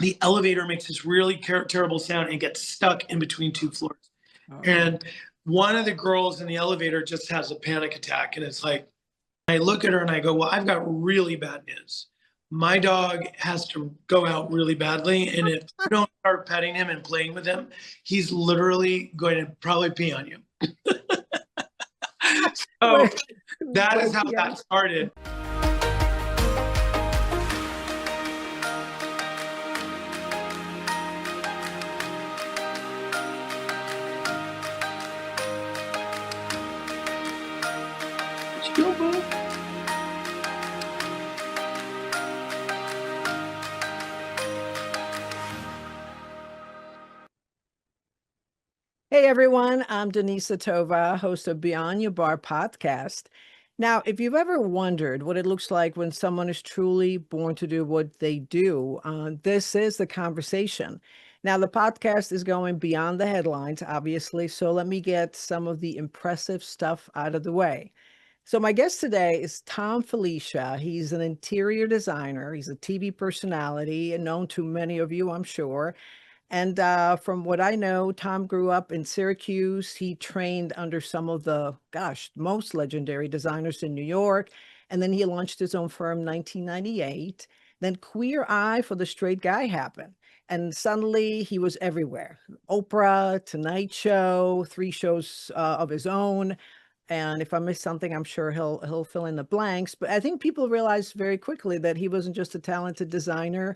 the elevator makes this really terrible sound and gets stuck in between two floors. Oh. And one of the girls in the elevator just has a panic attack. And it's like, I look at her and I go, well, I've got really bad news. My dog has to go out really badly. And if you don't start petting him and playing with him, he's literally going to probably pee on you. So that is how that started. Hey everyone, I'm Denise Satova, host of Beyond Your Bar podcast. Now, if you've ever wondered what it looks like when someone is truly born to do what they do, this is the conversation. Now, the podcast is going beyond the headlines, obviously, so let me get some of the impressive stuff out of the way. So my guest today is Thom Filicia. He's an interior designer. He's a TV personality and known to many of you, I'm sure. And from what I know, Thom grew up in Syracuse. He trained under some of the, most legendary designers in New York. And then he launched his own firm in 1998. Then Queer Eye for the Straight Guy happened. And suddenly he was everywhere. Oprah, Tonight Show, 3 shows of his own. And if I miss something, I'm sure he'll fill in the blanks. But I think people realized very quickly that he wasn't just a talented designer.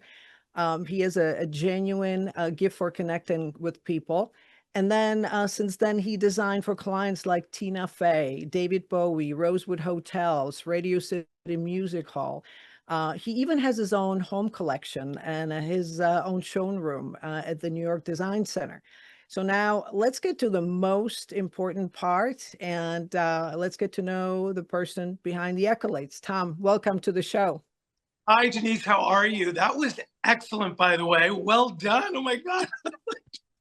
He has a genuine gift for connecting with people. And then since then, he designed for clients like Tina Fey, David Bowie, Rosewood Hotels, Radio City Music Hall. He even has his own home collection and his own showroom at the New York Design Center. So now let's get to the most important part, and let's get to know the person behind the accolades. Thom, welcome to the show. Hi, Denise. How are you? That was excellent, by the way. Well done. Oh, my God.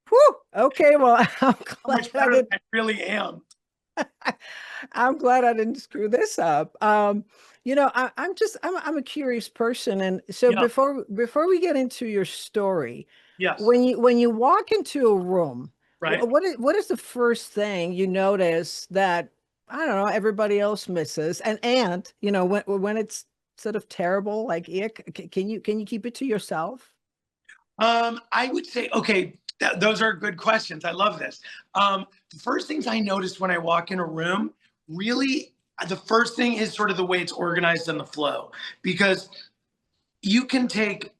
Whew. Okay, well, I'm glad I really am. I'm glad I didn't screw this up. You know, I'm a curious person, and so before we get into your story, when you walk into a room, right, what is the first thing you notice that I don't know everybody else misses, and you know when it's sort of terrible, like ick, can you keep it to yourself? I would say, okay, those are good questions. I love this. The first things I notice when I walk in a room, really, the first thing is sort of the way it's organized and the flow, because you can take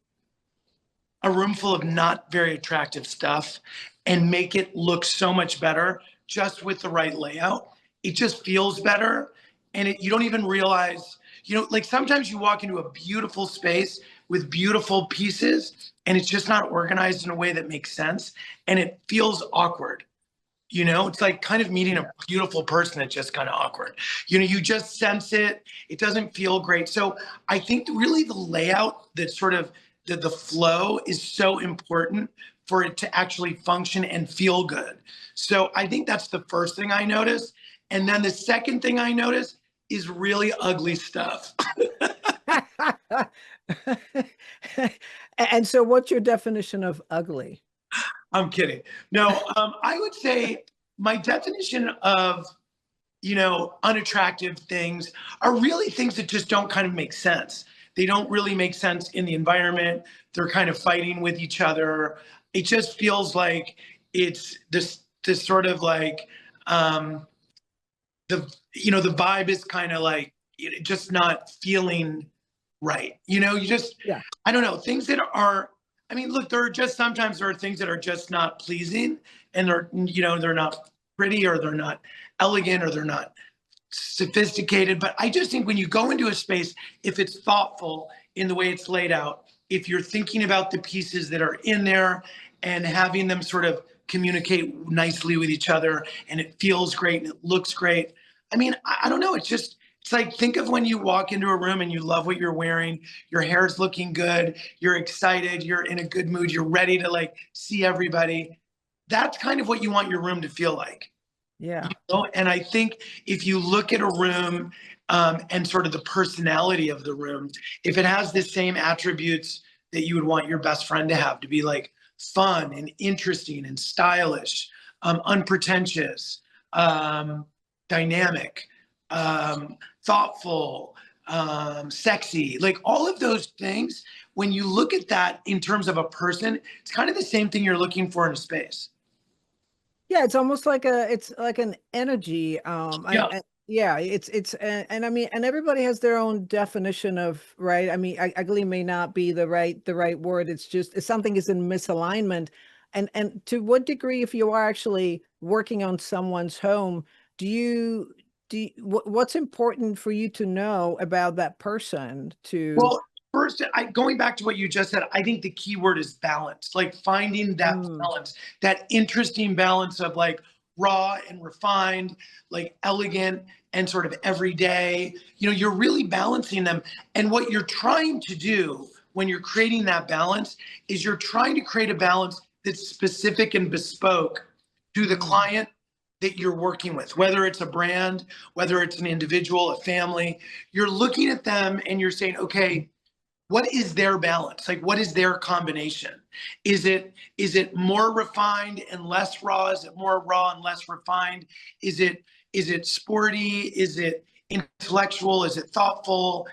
a room full of not very attractive stuff and make it look so much better just with the right layout. It just feels better. And you don't even realize, like sometimes you walk into a beautiful space with beautiful pieces and it's just not organized in a way that makes sense. And it feels awkward. It's like kind of meeting a beautiful person. It's just kind of awkward. You just sense it. It doesn't feel great. So I think really the layout, that sort of the flow is so important for it to actually function and feel good. So I think that's the first thing I notice. And then the second thing I notice is really ugly stuff. And so what's your definition of ugly? I'm kidding. No, I would say my definition of, unattractive things are really things that just don't kind of make sense. They don't really make sense in the environment. They're kind of fighting with each other. It just feels like it's this sort of like, the vibe is kind of like just not feeling right. I don't know, things that are, look, sometimes there are things that are just not pleasing, and they're not pretty, or they're not elegant, or they're not sophisticated. But I just think when you go into a space, if it's thoughtful in the way it's laid out, if you're thinking about the pieces that are in there and having them sort of communicate nicely with each other, and it feels great and it looks great. I don't know. It's like, think of when you walk into a room and you love what you're wearing, your hair's looking good, you're excited, you're in a good mood, you're ready to see everybody. That's kind of what you want your room to feel like. Yeah. And I think if you look at a room and sort of the personality of the room, if it has the same attributes that you would want your best friend to have, to be like fun and interesting and stylish, unpretentious, dynamic, thoughtful, sexy, like all of those things. When you look at that in terms of a person, it's kind of the same thing you're looking for in a space. Yeah, it's almost like it's like an energy. Yeah. Yeah, and I mean, and everybody has their own definition of right. I mean, ugly may not be the right word. It's just if something is in misalignment, and to what degree, if you are actually working on someone's home, what's important for you to know about that person to? Well, first, going back to what you just said, I think the key word is balance, like finding that Mm, balance, that interesting balance of like raw and refined, like elegant and sort of everyday. You're really balancing them. And what you're trying to do when you're creating that balance is you're trying to create a balance that's specific and bespoke to the mm, client that you're working with, whether it's a brand, whether it's an individual, a family. You're looking at them and you're saying, okay, what is their balance? Like, what is their combination? Is it more refined and less raw? Is it more raw and less refined? Is it sporty? Is it intellectual? Is it thoughtful?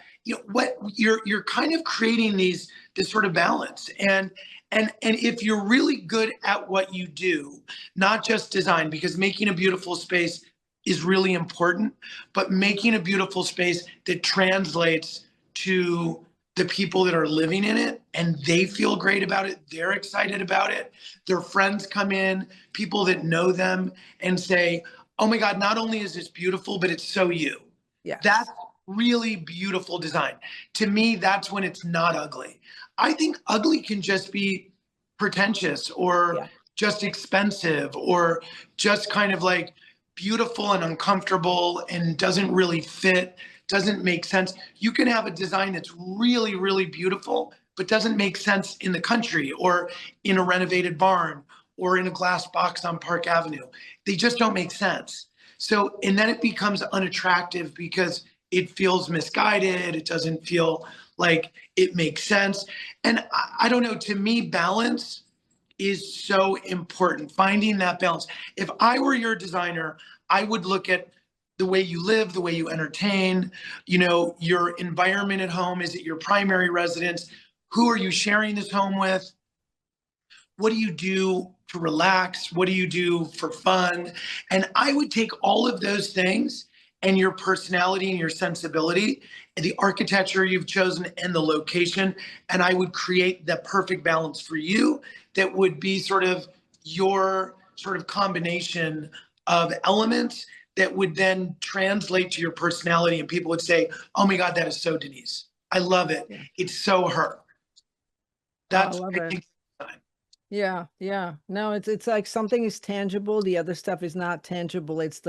What you're kind of creating this sort of balance. And if you're really good at what you do, not just design, because making a beautiful space is really important, but making a beautiful space that translates to the people that are living in it and they feel great about it, they're excited about it, their friends come in, people that know them and say, oh my God, not only is this beautiful, but it's so you. That's yes. really beautiful design. To me, that's when it's not ugly. I think ugly can just be pretentious or Yeah. just expensive or just kind of like beautiful and uncomfortable and doesn't really fit, doesn't make sense. You can have a design that's really, really beautiful, but doesn't make sense in the country or in a renovated barn or in a glass box on Park Avenue. They just don't make sense. So, and then it becomes unattractive because it feels misguided. It doesn't feel like it makes sense. And I don't know, to me, balance is so important. Finding that balance. If I were your designer, I would look at the way you live, the way you entertain, your environment at home. Is it your primary residence? Who are you sharing this home with? What do you do to relax? What do you do for fun? And I would take all of those things and your personality and your sensibility and the architecture you've chosen and the location, and I would create the perfect balance for you that would be sort of your sort of combination of elements that would then translate to your personality, and people would say, oh my God, that is so Denise. I love it. Yeah. It's so her. Oh, I That's, love I it. think, Yeah, yeah. No, it's like something is tangible, the other stuff is not tangible. It's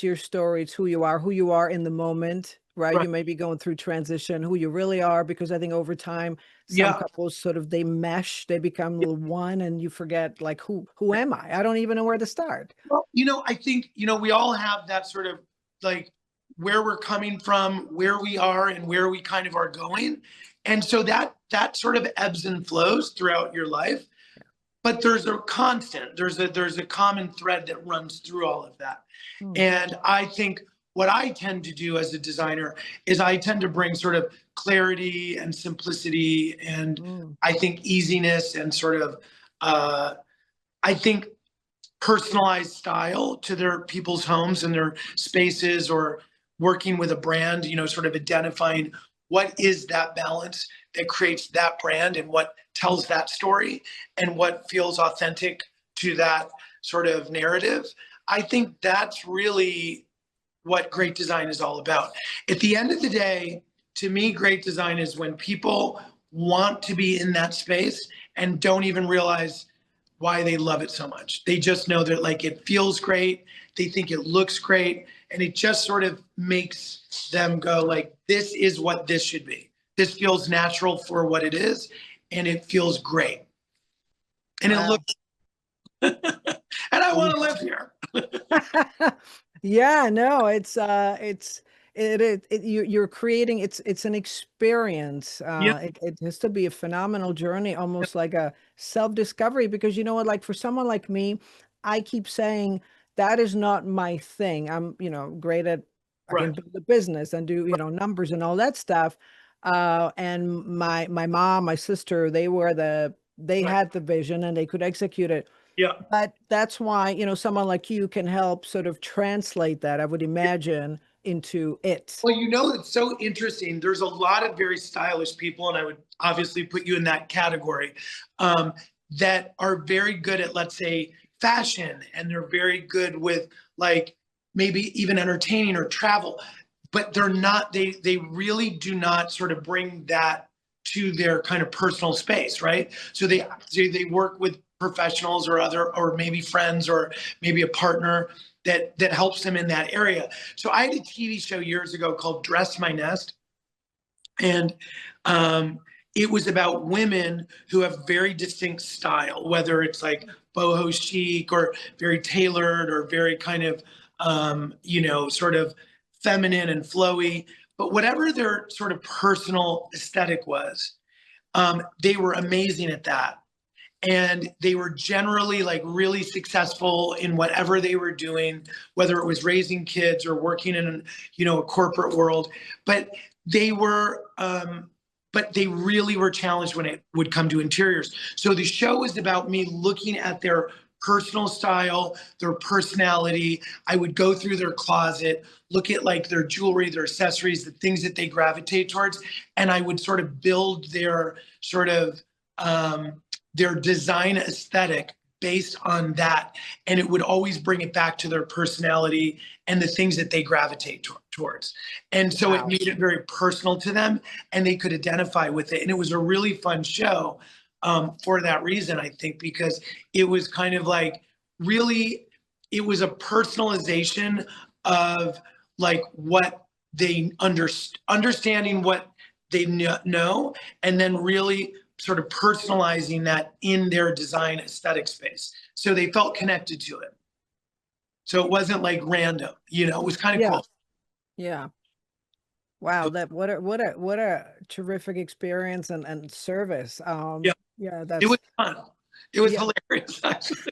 your story, it's who you are in the moment, right? right. You may be going through transition, who you really are, because I think over time some Yeah. couples sort of they mesh, they become little one and you forget like who am I? I don't even know where to start. Well, I think, we all have that sort of like where we're coming from, where we are, and where we kind of are going. And so that sort of ebbs and flows throughout your life. But there's a constant, there's a common thread that runs through all of that. Mm, And I think what I tend to do as a designer is I tend to bring sort of clarity and simplicity and mm, I think easiness and sort of I think personalized style to their people's homes and their spaces, or working with a brand, sort of identifying what is that balance that creates that brand and what tells that story and what feels authentic to that sort of narrative. I think that's really what great design is all about. At the end of the day, to me, great design is when people want to be in that space and don't even realize why they love it so much. They just know that like it feels great, they think it looks great, and it just sort of makes them go like, this is what this should be. This feels natural for what it is, and it feels great. And it wow. looks and I want to live here. Yeah, no, it's you're creating, it's an experience. Yeah. It has to be a phenomenal journey, almost like a self-discovery, because you know what, like for someone like me, I keep saying that is not my thing. I'm, great at, I can Right. build a business and do, numbers and all that stuff. And my mom, my sister, they Right. had the vision and they could execute it. Yeah. But that's why, someone like you can help sort of translate that, I would imagine, into it. Well, it's so interesting. There's a lot of very stylish people, and I would obviously put you in that category, um, that are very good at, let's say, fashion, and they're very good with like maybe even entertaining or travel, but they're not. They really do not sort of bring that to their kind of personal space, right? So they work with professionals or or maybe friends or maybe a partner that helps them in that area. So I had a TV show years ago called Dress My Nest, and it was about women who have very distinct style, whether it's like boho chic or very tailored or very kind of sort of feminine and flowy. But whatever their sort of personal aesthetic was, they were amazing at that, and they were generally like really successful in whatever they were doing, whether it was raising kids or working in a corporate world. But they were but they really were challenged when it would come to interiors. So the show was about me looking at their personal style, their personality. I would go through their closet, look at like their jewelry, their accessories, the things that they gravitate towards, and I would sort of build their sort of their design aesthetic based on that. And it would always bring it back to their personality and the things that they gravitate towards. And so it Wow. made it very personal to them, and they could identify with it. And it was a really fun show for that reason, I think, because it was kind of like really, it was a personalization of like what they understanding what they know, and then really sort of personalizing that in their design aesthetic space. So they felt connected to it. So it wasn't like random, it was kind of Yeah. cool. Yeah. Wow. That what a terrific experience and service. Yeah, Yeah, it was that's fun. It was yeah. hilarious, actually.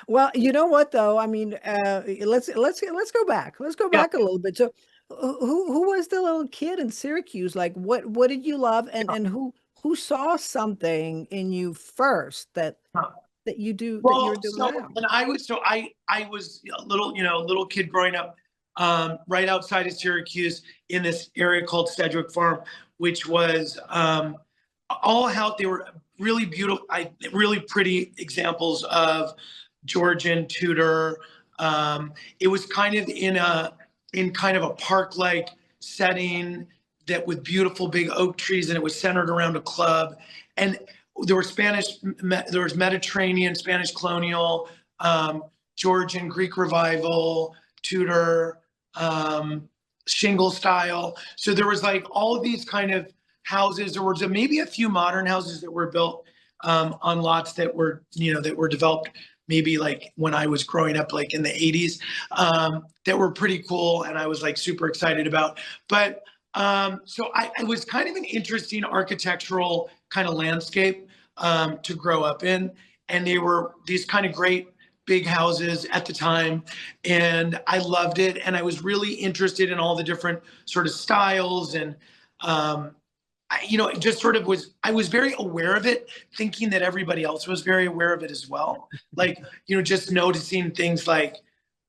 Well, you know what though? I mean, let's go back. Let's go Yeah. back a little bit. So who was the little kid in Syracuse? Like what did you love, and who saw something in you first that you do that you're Well, doing so now? and I was a little kid growing up right outside of Syracuse in this area called Sedgwick Farm, which was all how they were really beautiful, really pretty examples of Georgian Tudor. It was kind of in kind of a park-like setting that with beautiful big oak trees, and it was centered around a club. And there was Mediterranean, Spanish colonial, Georgian, Greek revival, Tudor, shingle style. So there was like all of these kind of houses. There were maybe a few modern houses that were built on lots that were developed maybe like when I was growing up, like in the 80s, that were pretty cool, and I was like super excited about. But so it was kind of an interesting architectural kind of landscape to grow up in, and they were these kind of great big houses at the time, and I loved it, and I was really interested in all the different sort of styles, and it just sort of I was very aware of it, thinking that everybody else was very aware of it as well. Like, just noticing things like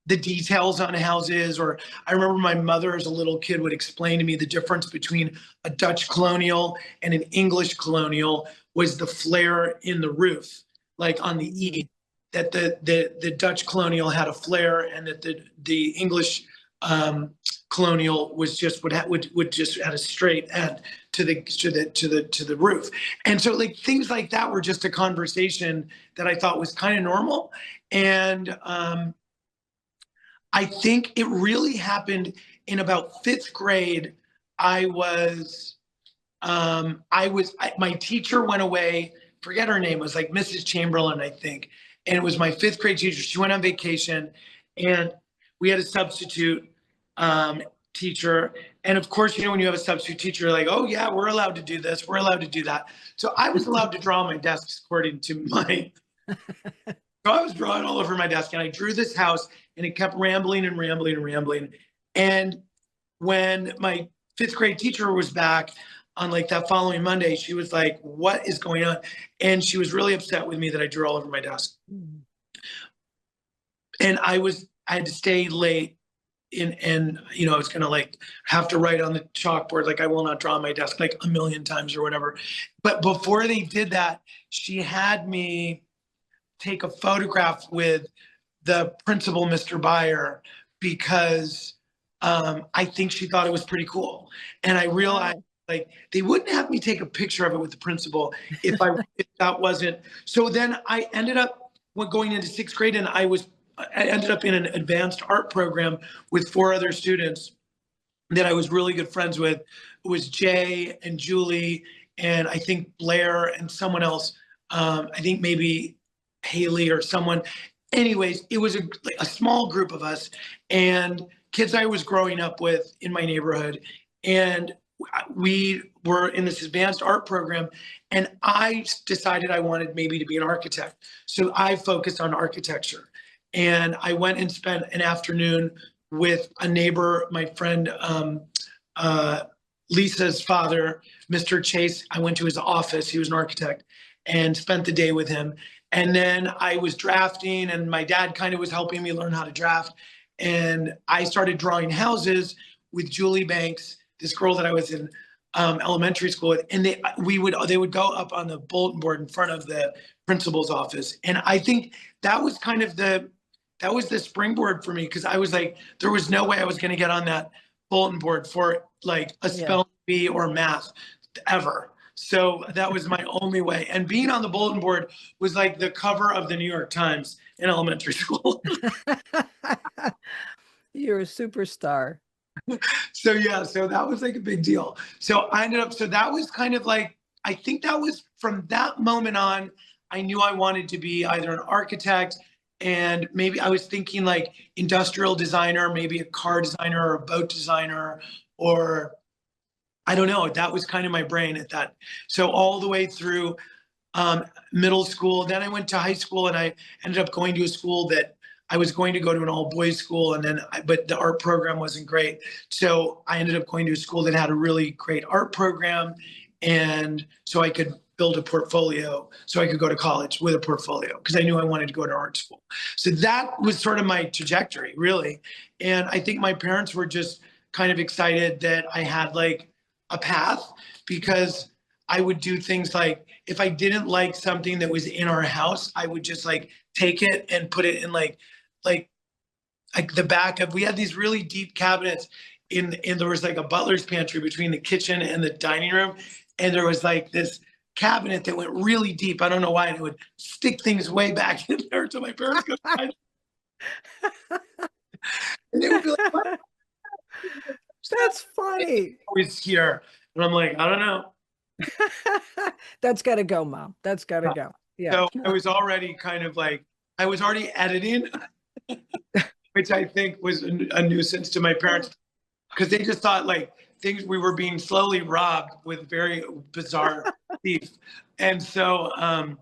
the details on houses. Or I remember my mother as a little kid would explain to me the difference between a Dutch colonial and an English colonial was the flare in the roof, like on the eave, that the Dutch colonial had a flare, and that the English colonial was just would just had a straight end to the roof. And so like things like that were just a conversation that I thought was kind of normal. And I think it really happened in about fifth grade. My teacher went away, forget her name, it was like Mrs. Chamberlain, I think. And it was my fifth grade teacher. She went on vacation, and we had a substitute teacher. And of course, you know, when you have a substitute teacher, you're like, oh yeah, we're allowed to do this. We're allowed to do that. So I was allowed to draw on my desks according to my, so I was drawing all over my desk, and I drew this house, and it kept rambling and rambling and rambling. And when my fifth grade teacher was back on like that following Monday, she was like, what is going on? And she was really upset with me that I drew all over my desk. And I had to stay late and you know, I was gonna like have to write on the chalkboard, like, I will not draw on my desk, like a million times or whatever. But before they did that, she had me take a photograph with the principal, Mr. Byer, because I think she thought it was pretty cool. And I realized like they wouldn't have me take a picture of it with the principal if if that wasn't. So then I ended up going into sixth grade, and I ended up in an advanced art program with 4 other students that I was really good friends with. It was Jay and Julie, and I think Blair and someone else. I think maybe Haley or someone. Anyways, it was a small group of us and kids I was growing up with in my neighborhood. And we were in this advanced art program, and I decided I wanted maybe to be an architect. So I focused on architecture. And I went and spent an afternoon with a neighbor, my friend Lisa's father, Mr. Chase. I went to his office, he was an architect, and spent the day with him. And then I was drafting, and my dad kind of was helping me learn how to draft. And I started drawing houses with Julie Banks, this girl that I was in elementary school with. And they would go up on the bulletin board in front of the principal's office. And I think that was kind of the springboard for me, because I was like, there was no way I was going to get on that bulletin board for like a spelling bee or math ever. So that was my only way. And being on the bulletin board was like the cover of the New York Times in elementary school. You're a superstar. So yeah, so that was like a big deal. So that was kind of like, I think that was from that moment on, I knew I wanted to be either an architect, and maybe I was thinking like industrial designer, maybe a car designer or a boat designer, or I don't know. That was kind of my brain at that. So all the way through middle school, then I went to high school, and I ended up going to a school that I was going to go to an all boys school, and then but the art program wasn't great. So I ended up going to a school that had a really great art program, and so I could build a portfolio so I could go to college with a portfolio, because I knew I wanted to go to art school. So that was sort of my trajectory, really. And I think my parents were just kind of excited that I had like a path, because I would do things like, if I didn't like something that was in our house, I would just like take it and put it in like the back of, we had these really deep cabinets in there was like a butler's pantry between the kitchen and the dining room. And there was like this cabinet that went really deep. I don't know why. And it would stick things way back in there until my parents could find it. And they would be like, what? That's funny. Always here. And I'm like, I don't know. That's got to go, Mom. That's got to go. Yeah. So I was already kind of like, I was already editing, which I think was a nuisance to my parents, because they just thought like we were being slowly robbed with very bizarre thief. And so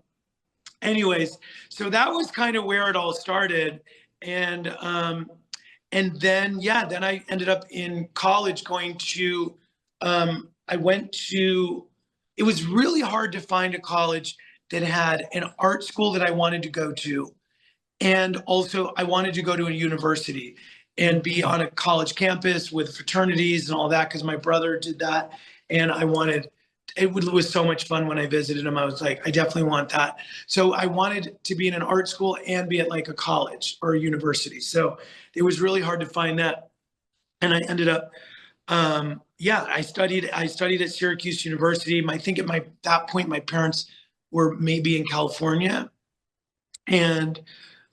anyways, so that was kind of where it all started. And then, then I ended up in college going to, it was really hard to find a college that had an art school that I wanted to go to. And also I wanted to go to a university and be on a college campus with fraternities and all that, because my brother did that. And it was so much fun when I visited him. I was like, I definitely want that. So I wanted to be in an art school and be at like a college or a university. So it was really hard to find that. And I ended up, I studied at Syracuse University. I think at that point, my parents were maybe in California and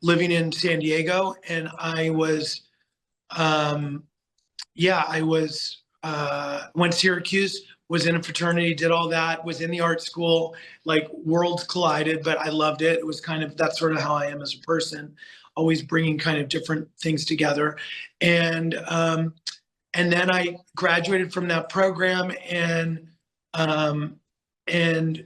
living in San Diego. And I was, went to Syracuse, was in a fraternity, did all that, was in the art school, like worlds collided, but I loved it. It was that's sort of how I am as a person, always bringing kind of different things together. And And then I graduated from that program um, and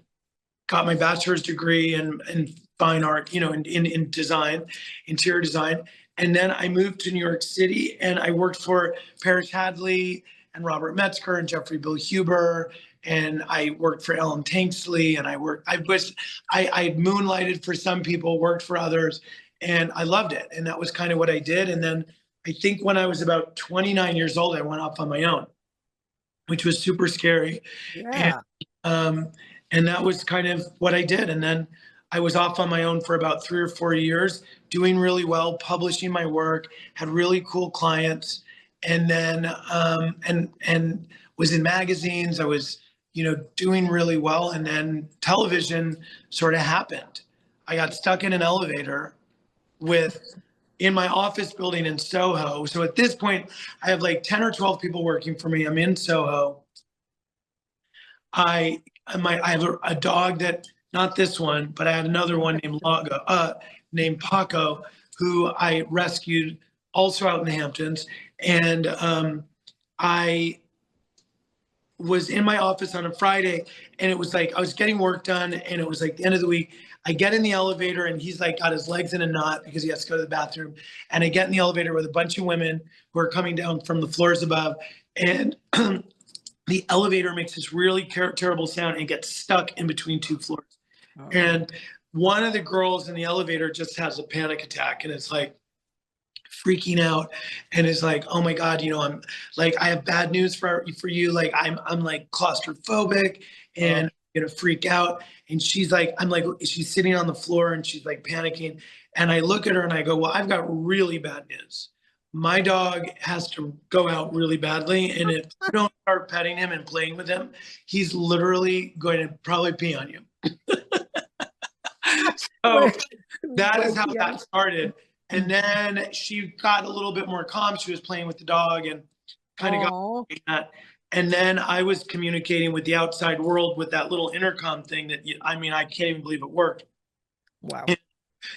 got my bachelor's degree in fine art, in design, interior design. And then I moved to New York City and I worked for Parrish Hadley and Robert Metzger and Jeffrey Bill Huber. And I worked for Ellen Tanksley and I moonlighted for some people, worked for others, and I loved it. And that was kind of what I did. And then I think when I was about 29 years old, I went off on my own, which was super scary. Yeah. And that was kind of what I did. And then I was off on my own for about 3 or 4 years, doing really well, publishing my work, had really cool clients, and then and was in magazines. I was, doing really well. And then television sort of happened. I got stuck in an elevator in my office building in Soho. So at this point, I have like 10 or 12 people working for me. I'm in Soho. I have a dog that, not this one, but I had another one named Paco, who I rescued also out in the Hamptons. And I was in my office on a Friday, and it was like I was getting work done, and it was like the end of the week. I get in the elevator and he's like got his legs in a knot because he has to go to the bathroom. And I get in the elevator with a bunch of women who are coming down from the floors above, and the elevator makes this really terrible sound and gets stuck in between 2 floors. Oh. And one of the girls in the elevator just has a panic attack, and it's like freaking out, and is like, oh my God, I'm like, I have bad news for you. Like I'm like claustrophobic and I'm gonna freak out. And she's like, she's sitting on the floor and she's like panicking. And I look at her and I go, well, I've got really bad news. My dog has to go out really badly. And if you don't start petting him and playing with him, he's literally going to probably pee on you. So that is how that started. And then she got a little bit more calm. She was playing with the dog and kind of got that. And then I was communicating with the outside world with that little intercom thing that, I can't even believe it worked. Wow. And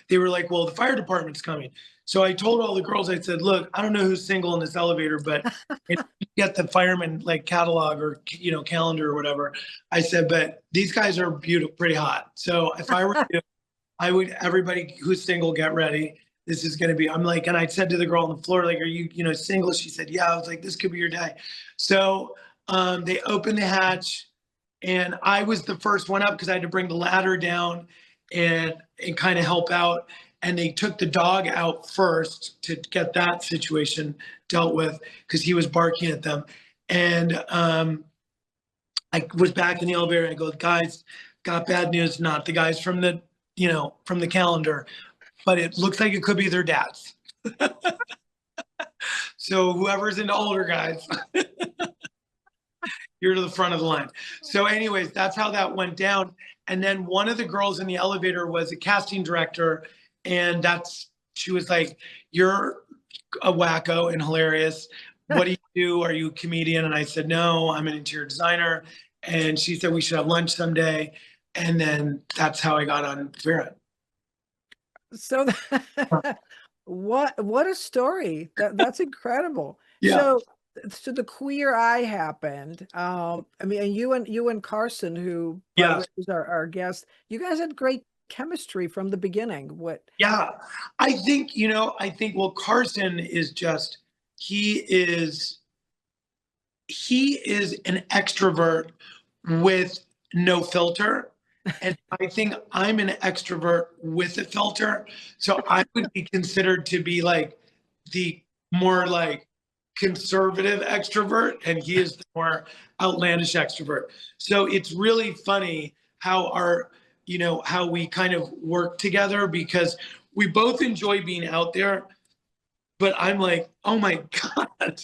they were like, well, the fire department's coming. So I told all the girls, I said, look, I don't know who's single in this elevator, but if you get the fireman like catalog or, calendar or whatever. I said, but these guys are beautiful, pretty hot. So if I were you, everybody who's single, get ready. This is going to be, I'm like, and I said to the girl on the floor, like, are you, single? She said, yeah. I was like, this could be your day. So they opened the hatch and I was the first one up because I had to bring the ladder down and kind of help out. And they took the dog out first to get that situation dealt with because he was barking at them. And I was back in the elevator and I go, guys, got bad news, not the guys from the, from the calendar, but it looks like it could be their dads. So whoever's into older guys, you're to the front of the line. So anyways, that's how that went down. And then one of the girls in the elevator was a casting director. And she was like, you're a wacko and hilarious. What do you do? Are you a comedian? And I said, no, I'm an interior designer. And she said, we should have lunch someday. And then that's how I got on Vera. So what a story. That's incredible. Yeah. So the Queer Eye happened. And you and Carson, who is our guest, you guys had great chemistry from the beginning. Yeah, I think, well, Carson is just, he is an extrovert with no filter. And I think I'm an extrovert with a filter. So I would be considered to be like the more like conservative extrovert, and he is the more outlandish extrovert. So it's really funny how how we kind of work together because we both enjoy being out there, but I'm like, oh my God.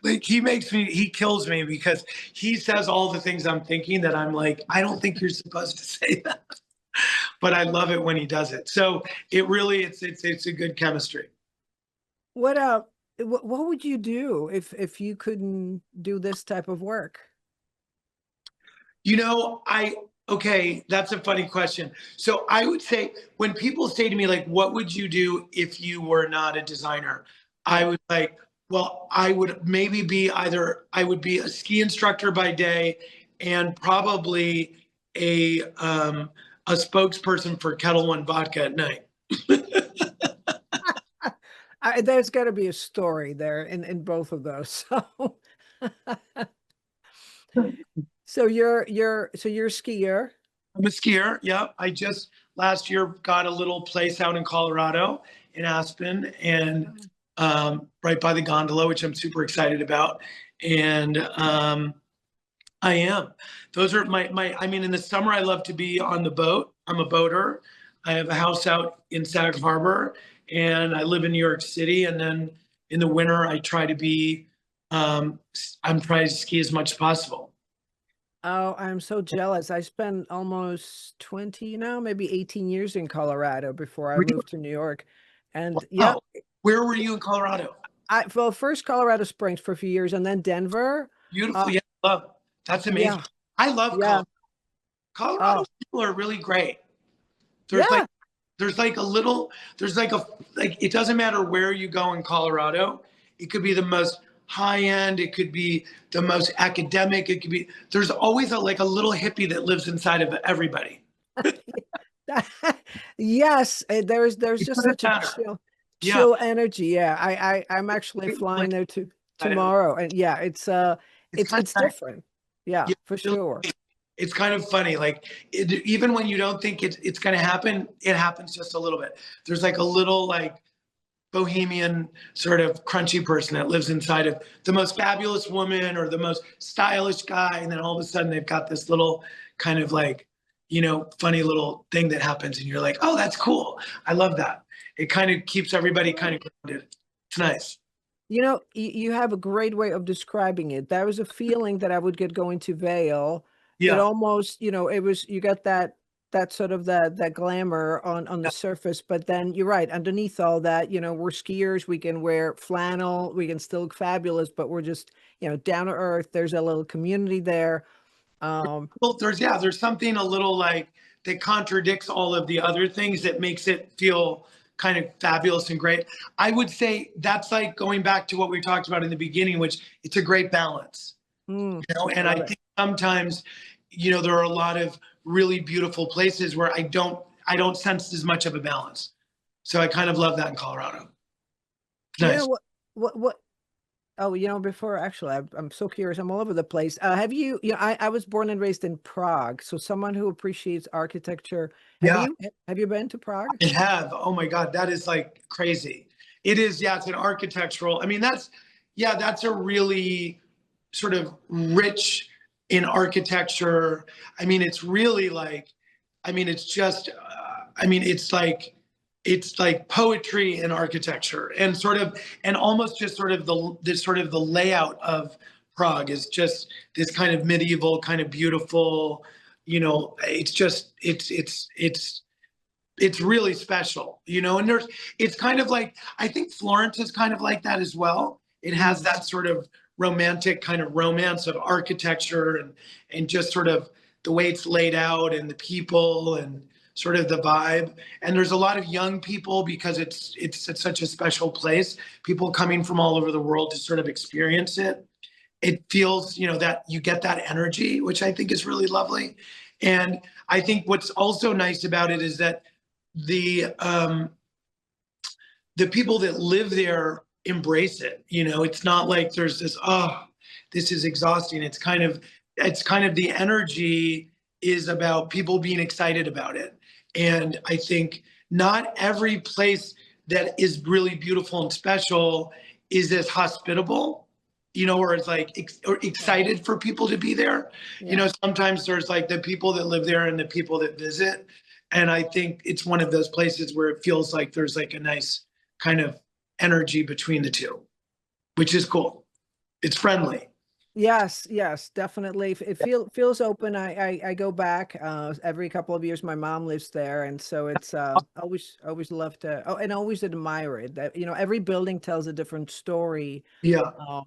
Like he kills me because he says all the things I'm thinking that I'm like, I don't think you're supposed to say that, but I love it when he does it. So it really, it's a good chemistry. What would you do if you couldn't do this type of work? Okay, that's a funny question. So I would say when people say to me, like, what would you do if you were not a designer? I was like, Well, I would maybe be either I would be a ski instructor by day and probably a spokesperson for Kettle One vodka at night. There's got to be a story there in both of those. So, so you're a skier. I'm a skier. Yeah. I just last year got a little place out in Colorado in Aspen and right by the gondola, which I'm super excited about. And I am. Those are I mean, in the summer, I love to be on the boat. I'm a boater. I have a house out in Sag Harbor and I live in New York City. And then in the winter, I try to be, I'm trying to ski as much as possible. Oh, I'm so jealous. I spent almost 20 now, maybe 18 years in Colorado before I moved to New York. And yeah, Wow. Where were you in Colorado? well, first Colorado Springs for a few years and then Denver. Beautiful. Yeah, love. That's amazing. Yeah, I love yeah. Colorado. Colorado Oh, people are really great. There's yeah. like there's like a little there's like it doesn't matter where you go in Colorado. It could be the most high end, it could be the most academic, it could be there's always like a little hippie that lives inside of everybody. Yes, there's It just doesn't such a matter. Yeah, chill energy. Yeah, I'm actually flying there to tomorrow, and yeah, it's kind it's of nice. different. Yeah, Yeah, for sure. it's kind of funny. Like even when you don't think it's going to happen, it happens just a little bit. There's like a little like bohemian sort of crunchy person that lives inside of the most fabulous woman or the most stylish guy, and then all of a sudden they've got this little kind of like funny little thing that happens, and you're like, oh, that's cool. I love that. It kind of keeps everybody kind of grounded. It's nice. You have a great way of describing it. That was a feeling that I would get going to Vail. It Yeah. almost, it was you got that sort of that glamour on the Yeah. surface, but then you're right, underneath all that, we're skiers, we can wear flannel, we can still look fabulous, but we're just, down to earth. There's a little community there. Um, Well, there's something a little like that contradicts all of the other things that makes it feel kind of fabulous and great. I would say that's like going back to what we talked about in the beginning, which it's a great balance, and I love it. think sometimes, there are a lot of really beautiful places where I don't sense as much of a balance. So I kind of love that in Colorado. You know Nice. what Oh, before actually, I'm so curious. I'm all over the place. Have you, I was born and raised in Prague, so someone who appreciates architecture. Have Yeah, you have you been to Prague? I have. Oh my God, that is like crazy. It is, yeah, it's an architectural. I mean, that's a really sort of rich in architecture. I mean, it's really like, I mean, it's just, I mean, it's like poetry in architecture and sort of, and almost just sort of the layout of Prague is just this kind of medieval, kind of beautiful, it's just, it's really special, and it's kind of like, I think Florence is kind of like that as well. It has that sort of romantic kind of romance of architecture and just sort of the way it's laid out and the people and sort of the vibe. And there's a lot of young people because it's such a special place. People coming from all over the world to sort of experience it. It feels, that you get that energy, which I think is really lovely. And I think what's also nice about it is that the the people that live there embrace it. It's not like there's this, oh, this is exhausting. It's kind of the energy is about people being excited about it. And I think not every place that is really beautiful and special is as hospitable, or it's like or excited for people to be there. Yeah. Sometimes there's like the people that live there and the people that visit. And I think it's one of those places where it feels like there's like a nice kind of energy between the two, which is cool. It's friendly. Yes, yes, definitely. It feels open. I go back every couple of years. My mom lives there, and so it's always love to. Oh, and always admire it. That every building tells a different story. Yeah.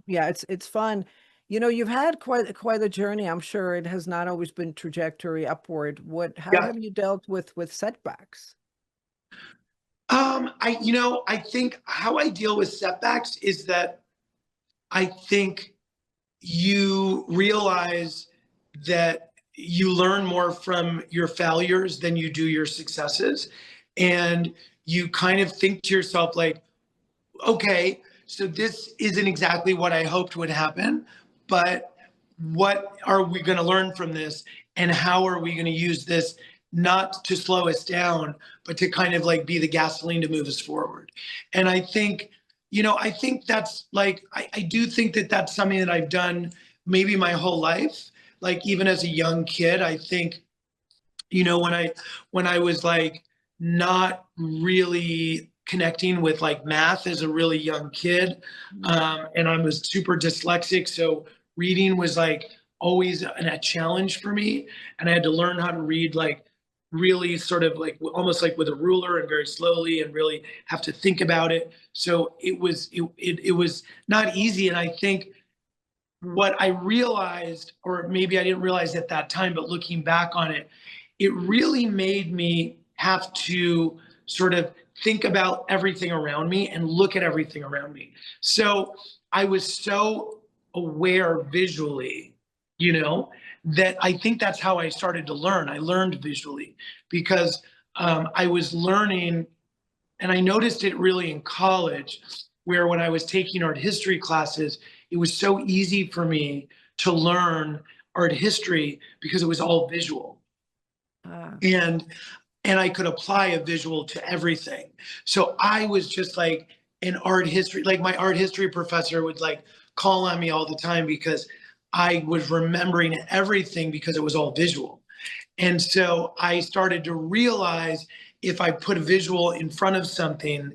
Yeah, it's fun. You've had quite a journey. I'm sure it has not always been trajectory upward. How Yeah. have you dealt with setbacks? I think how I deal with setbacks is that I think you realize that you learn more from your failures than you do your successes. And you kind of think to yourself, like, okay, so this isn't exactly what I hoped would happen, but what are we going to learn from this? And how are we going to use this not to slow us down, but to kind of like be the gasoline to move us forward? And I think, I think that's like, I do think that that's something that I've done maybe my whole life. Like even as a young kid, I think, when I was like not really connecting with like math as a really young kid, and I was super dyslexic, so reading was like always a challenge for me, and I had to learn how to read like really sort of like almost like with a ruler and very slowly and really have to think about it. So it was not easy, and I think what I realized, or maybe I didn't realize at that time, but looking back on it, it really made me have to sort of think about everything around me and look at everything around me. So I was so aware visually, that I think that's how I started to learn. I learned visually because I was learning, and I noticed it really in college, where when I was taking art history classes, it was so easy for me to learn art history because it was all visual. Ah, And I could apply a visual to everything. So I was just like an art history, like my art history professor would like call on me all the time because I was remembering everything because it was all visual. And so I started to realize if I put a visual in front of something,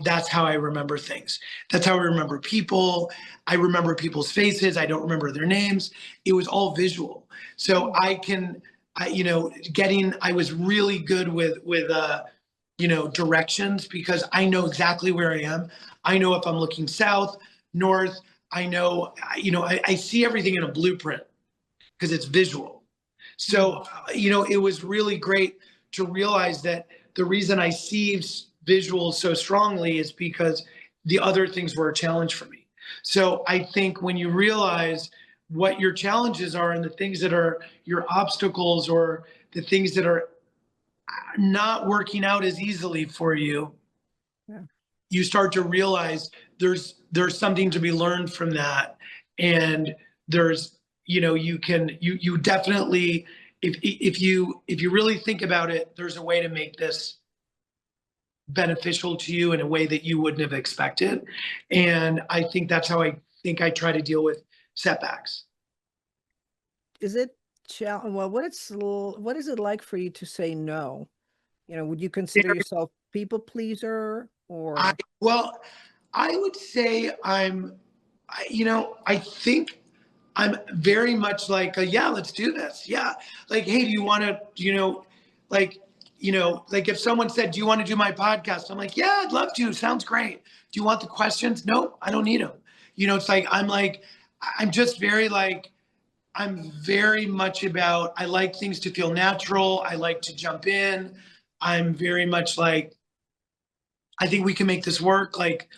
that's how I remember things. That's how I remember people. I remember people's faces. I don't remember their names. It was all visual. So I was really good with directions because I know exactly where I am. I know if I'm looking south, north. I know, I see everything in a blueprint because it's visual. So, it was really great to realize that the reason I see visuals so strongly is because the other things were a challenge for me. So I think when you realize what your challenges are and the things that are your obstacles or the things that are not working out as easily for you, yeah. you start to realize there's something to be learned from that. And there's, you definitely, if you really think about it, there's a way to make this beneficial to you in a way that you wouldn't have expected. And I think that's how I think I try to deal with setbacks. Is it well, what is it like for you to say no? Would you consider yourself people pleaser I or? well, I would say I think I'm very much like, yeah, let's do this. Yeah. Like, hey, do you want to, like, like if someone said, do you want to do my podcast? I'm like, yeah, I'd love to. Sounds great. Do you want the questions? No, I don't need them. It's like, I'm just very like, I'm very much about, I like things to feel natural. I like to jump in. I'm very much like, I think we can make this work. Like,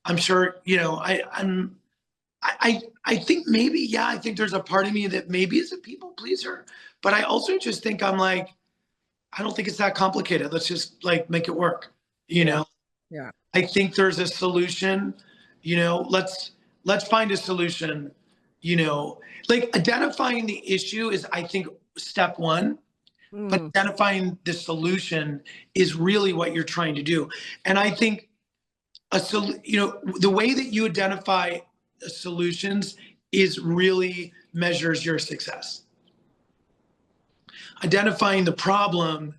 I'm sure, I think maybe, yeah, I think there's a part of me that maybe is a people pleaser, but I also just think I'm like, I don't think it's that complicated. Let's just like make it work. Yeah. Yeah. I think there's a solution, let's find a solution, like identifying the issue is, I think, step one, but Mm, identifying the solution is really what you're trying to do. And I think the way that you identify solutions is really measures your success. Identifying the problem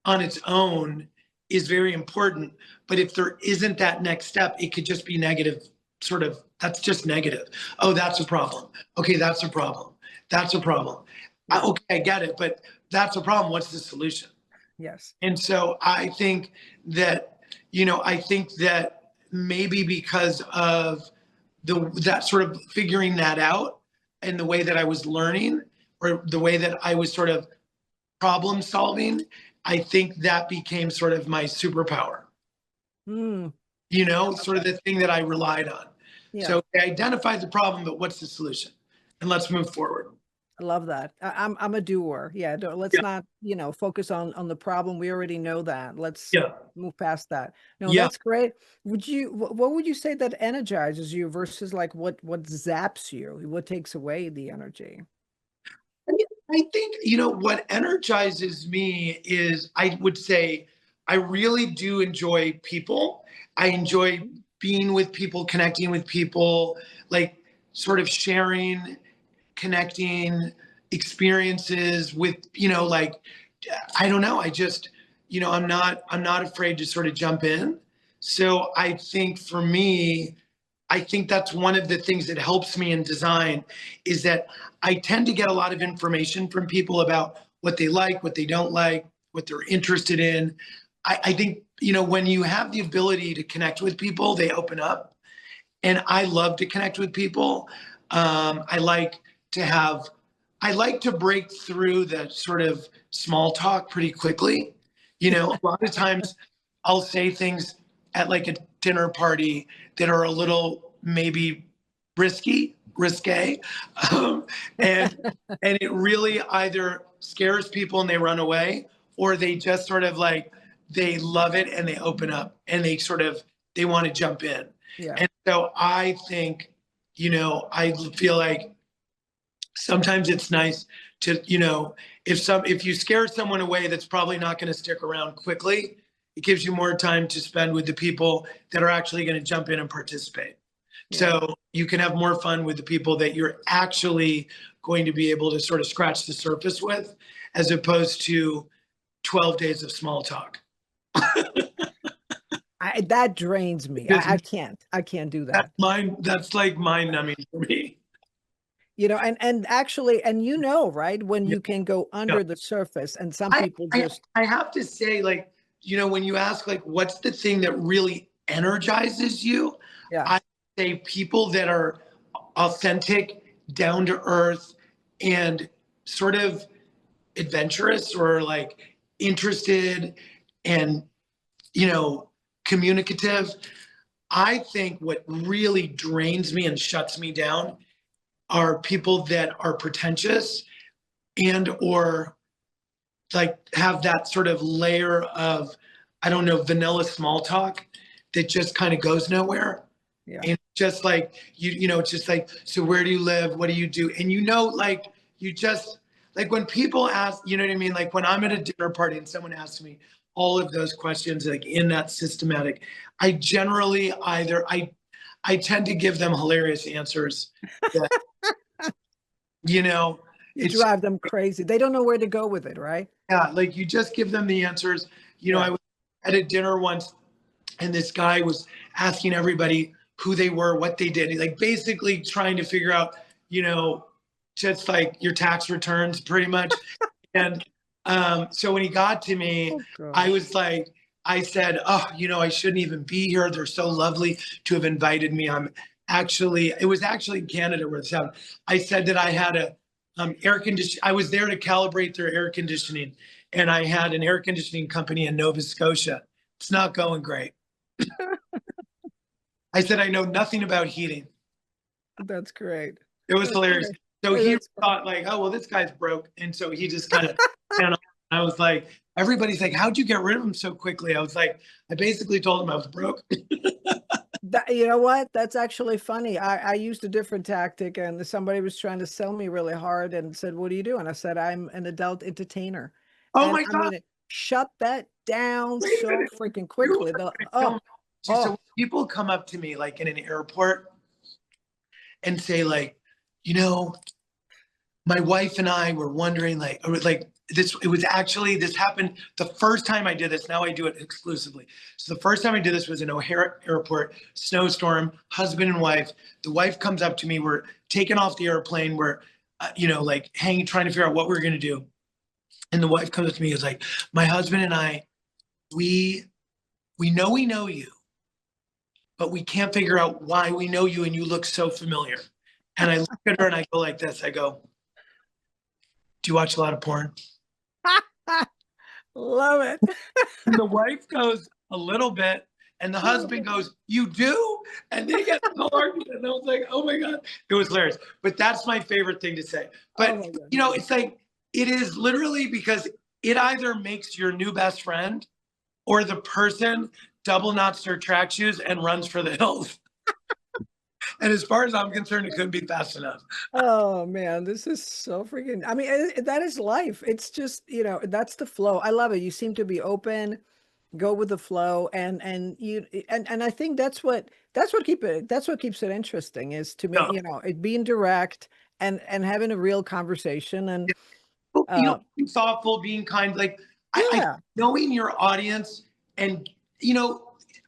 on its own is very important, but if there isn't that next step, it could just be negative, sort of, that's just negative. Oh, that's a problem. Okay, that's a problem. That's a problem. Okay, I get it, but that's a problem. What's the solution? yes. And so I think that maybe because of that sort of figuring that out and the way that I was learning, or the way that I was sort of problem solving, I think that became sort of my superpower, Mm, sort of the thing that I relied on. Yeah. So I identified the problem, but what's the solution? And let's move forward. I love that. I'm a doer. Yeah, let's Yeah. not, focus on the problem. We already know that. Let's Yeah. move past that. No, Yeah. that's great. What would you say that energizes you versus like what zaps you? What takes away the energy? I think, what energizes me is I would say I really do enjoy people. I enjoy being with people, connecting with people, like sort of sharing, connecting experiences with, like, I don't know. I just, I'm not afraid to sort of jump in. So I think for me, I think that's one of the things that helps me in design is that I tend to get a lot of information from people about what they like, what they don't like, what they're interested in. I think, when you have the ability to connect with people, they open up. And I love to connect with people. I like to have, I like to break through the sort of small talk pretty quickly. A lot of times I'll say things at like a dinner party that are a little maybe risque, um, and and it really either scares people and they run away, or they just sort of like they love it and they open up and they want to jump in. Yeah. And so I think, I feel like sometimes it's nice to, if you scare someone away that's probably not going to stick around quickly, it gives you more time to spend with the people that are actually going to jump in and participate. Yeah. So you can have more fun with the people that you're actually going to be able to sort of scratch the surface with, as opposed to 12 days of small talk. That drains me. I can't do that. That's like mind numbing for me. And actually, right, when Yeah. you can go Yeah. under the surface, and some I, people I just, I have to say, like, when you ask like what's the thing that really energizes you, yeah, I say people that are authentic, down to earth, and sort of adventurous or like interested and communicative. I think what really drains me and shuts me down are people that are pretentious and or like have that sort of layer of, I don't know, vanilla small talk that just kind of goes nowhere. yeah. And just like it's just like, so where do you live, what do you do? And like you just like when people ask, you know what I mean, like when I'm at a dinner party and someone asks me all of those questions like in that systematic, I generally I tend to give them hilarious answers that, You it's drive them crazy. They don't know where to go with it, right? yeah, like you just give them the answers. Yeah. I was at a dinner once and this guy was asking everybody who they were, what they did. He, like basically trying to figure out, just like your tax returns pretty much. And so when he got to me, Oh, God. I was like, I said, oh, I shouldn't even be here. They're so lovely to have invited me. It was actually in Canada where it's happened. I said that I had a air condition. I was there to calibrate their air conditioning, and I had an air conditioning company in Nova Scotia. It's not going great. I said, I know nothing about heating. That's great. It was That's hilarious. great. So Hey, he that's fun. thought like, oh, well, this guy's broke. And so he just kind of, I was like, everybody's like, how'd you get rid of him so quickly? I was like, I basically told him I was broke. You know what? That's actually funny. I used a different tactic, and somebody was trying to sell me really hard and said, "What do you do?" And I said, "I'm an adult entertainer." Oh And my I God. mean, it shut that down Wait a so minute. freaking You quickly. are The, gonna tell oh, me- So oh, people come up to me like in an airport and say like, you know, my wife and I were wondering like, or like this, it was actually, this happened the first time I did this. Now I do it exclusively. So the first time I did this was in O'Hare Airport, snowstorm, husband and wife. The wife comes up to me. We're taking off the airplane. We're, like hanging, trying to figure out what we're going to do. And the wife comes up to me and is like, my husband and I, we know you, but we can't figure out why we know you and you look so familiar. And I look at her and I go like this. I go, do you watch a lot of porn? love it. And the wife goes, a little bit. And the husband goes, "You do?" And they get the whole argument. And I was like, oh my God, it was hilarious. But that's my favorite thing to say. Oh But, my God. it's like, it is literally because it either makes your new best friend or the person double knots their track shoes and runs for the hills. And as far as I'm concerned, it couldn't be fast enough. Oh man, this is so freaking, I mean, that is life. It's just, that's the flow. I love it. You seem to be open, go with the flow, and I think that's what keeps it interesting is to me, No. it being direct and having a real conversation and Being thoughtful, being kind, like yeah. knowing your audience and,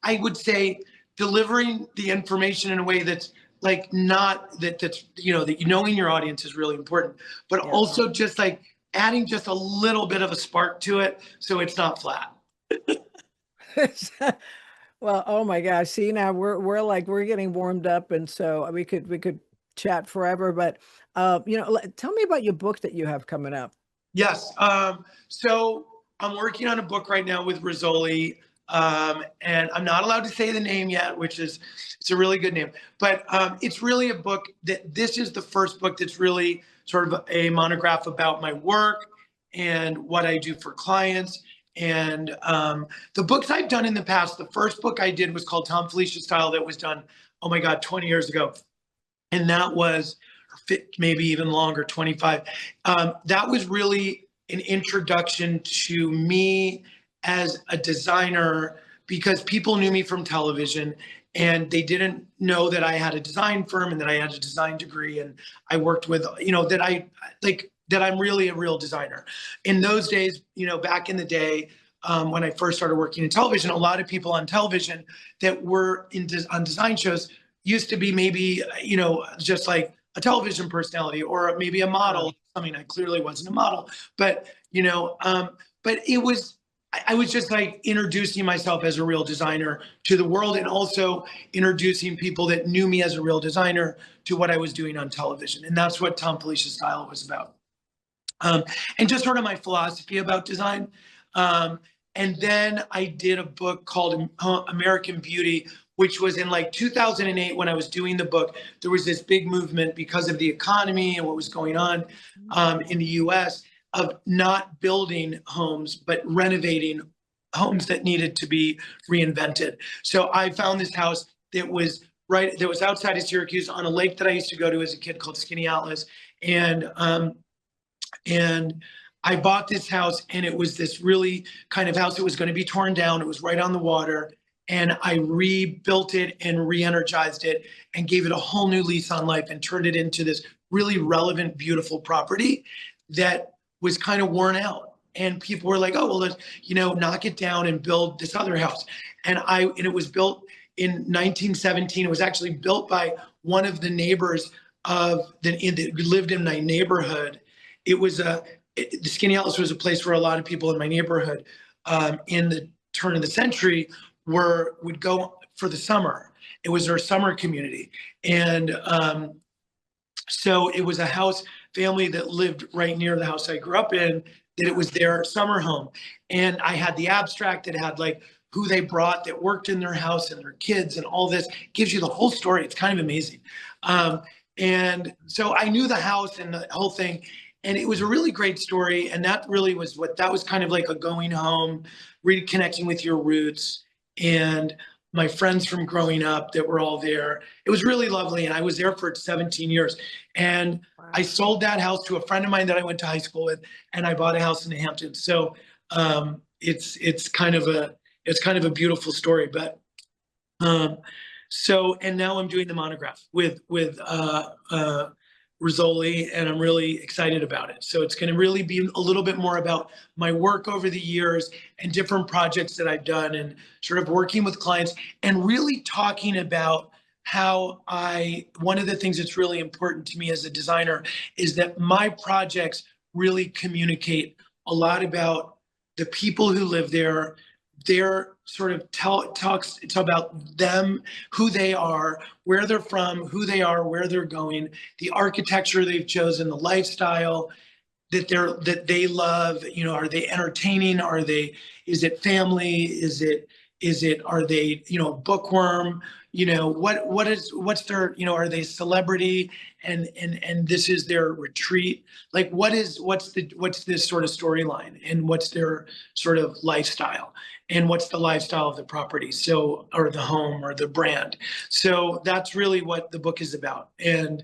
I would say delivering the information in a way that's like not that's, that knowing your audience is really important, but Yeah. also just like adding just a little bit of a spark to it so it's not flat. Well, oh my gosh. See, now we're getting warmed up, and so we could chat forever, but tell me about your book that you have coming up. Yes. So I'm working on a book right now with Rizzoli. And I'm not allowed to say the name yet, it's a really good name, but it's really a book this is the first book that's really sort of a monograph about my work and what I do for clients. And the books I've done in the past, the first book I did was called Thom Filicia Style, that was done, oh my God, 20 years ago. And that was maybe even longer, 25. That was really an introduction to me as a designer, because people knew me from television and they didn't know that I had a design firm and that I had a design degree and I worked with, that I'm really a real designer. In those days, back in the day, when I first started working in television, a lot of people on television that were on design shows used to be maybe, just like a television personality or maybe a model. I mean, I clearly wasn't a model, but, but I was just like introducing myself as a real designer to the world, and also introducing people that knew me as a real designer to what I was doing on television. And that's what Thom Filicia Style was about. And just sort of my philosophy about design. And then I did a book called American Beauty, which was in like 2008 when I was doing the book. There was this big movement because of the economy and what was going on in the US of not building homes, but renovating homes that needed to be reinvented. So I found this house that was outside of Syracuse on a lake that I used to go to as a kid called Skinny Atlas. And I bought this house, and it was this really kind of house that was going to be torn down. It was right on the water. And I rebuilt it and re-energized it and gave it a whole new lease on life and turned it into this really relevant, beautiful property that was kind of worn out. And people were like, oh, well, let's, knock it down and build this other house. And it was built in 1917. It was actually built by one of the neighbors that lived in my neighborhood. The Skinny Atlas was a place where a lot of people in my neighborhood in the turn of the century would go for the summer. It was their summer community. And so it was a house family that lived right near the house I grew up in, that it was their summer home. And I had the abstract that had like who they brought that worked in their house and their kids and all this. It gives you the whole story. It's kind of amazing. And so I knew the house and the whole thing. And it was a really great story. And that really was that was kind of like a going home, reconnecting with your roots. And my friends from growing up that were all there. It was really lovely. And I was there for 17 years. And wow. I sold that house to a friend of mine that I went to high school with, and I bought a house in the Hamptons. So it's kind of a beautiful story. But and now I'm doing the monograph with Rizzoli, and I'm really excited about it. So it's going to really be a little bit more about my work over the years and different projects that I've done, and sort of working with clients and really talking about how one of the things that's really important to me as a designer is that my projects really communicate a lot about the people who live there. Their sort of talks, it's about them, who they are, where they're from, who they are, where they're going, the architecture they've chosen, the lifestyle that they love. Are they entertaining? Is it family? Is it are they, bookworm? What's their, are they celebrity and this is their retreat? Like what's this sort of storyline and what's their sort of lifestyle and what's the lifestyle of the property? So, or the home or the brand. So that's really what the book is about. And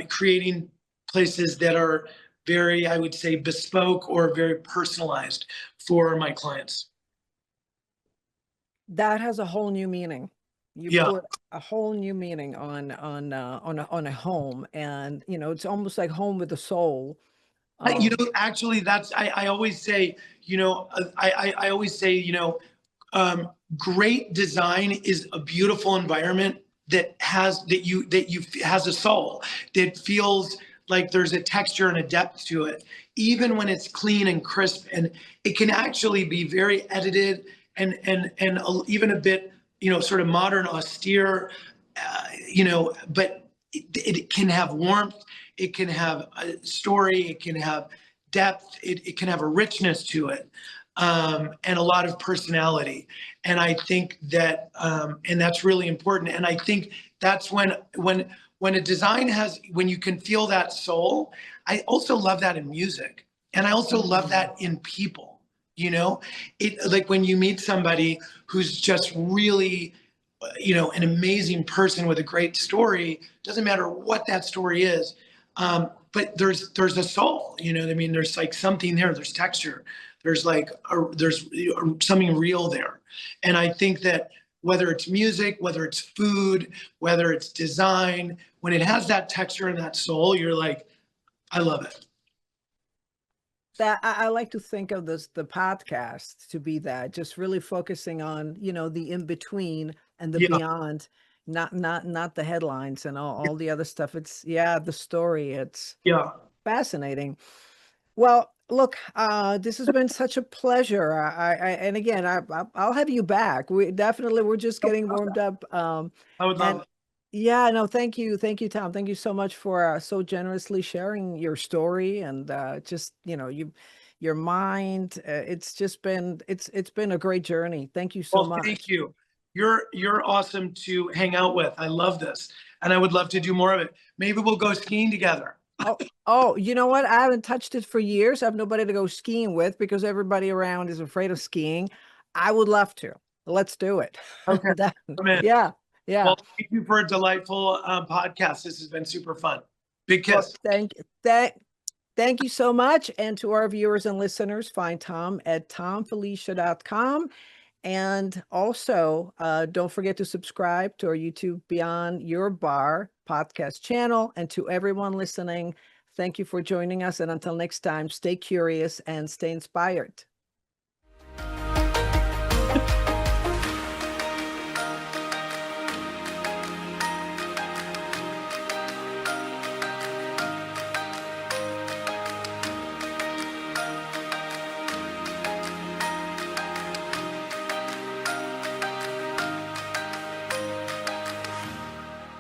creating places that are very, I would say, bespoke or very personalized for my clients. That has a whole new meaning. You Yeah. put a whole new meaning on a home, and it's almost like home with a soul. Actually, I always say, I always say, great design is a beautiful environment that has a soul, that feels like there's a texture and a depth to it, even when it's clean and crisp, and it can actually be very edited and even a bit, sort of modern, austere, but it can have warmth, it can have a story, it can have depth, it can have a richness to it, and a lot of personality. And I think that, and that's really important. And I think that's when a design when you can feel that soul. I also love that in music, and I also love that in people. Like when you meet somebody who's just really, an amazing person with a great story. Doesn't matter what that story is, but there's a soul. You know what I mean? There's like something there. There's texture. There's there's something real there. And I think that whether it's music, whether it's food, whether it's design, when it has that texture and that soul, you're like, I love it. That I like to think of the podcast to be that, just really focusing on, the in between and the Yeah. beyond, not the headlines and all the other stuff. It's the story. It's Yeah. fascinating. Well, look, this has been such a pleasure. And again, I'll have you back. We're just getting warmed up. I would love it. Yeah, no, thank you, Thom. Thank you so much for so generously sharing your story and just your mind. It's just been it's been a great journey. Thank you so much. Thank you. You're awesome to hang out with. I love this, and I would love to do more of it. Maybe we'll go skiing together. Oh, you know what? I haven't touched it for years. I have nobody to go skiing with because everybody around is afraid of skiing. I would love to. Let's do it. Okay. Yeah. Yeah. Well, thank you for a delightful podcast. This has been super fun. Big kiss. Well, thank you so much. And to our viewers and listeners, find Thom at thomfilicia.com. And also, don't forget to subscribe to our YouTube Beyond Your Bar podcast channel. And to everyone listening, thank you for joining us. And until next time, stay curious and stay inspired.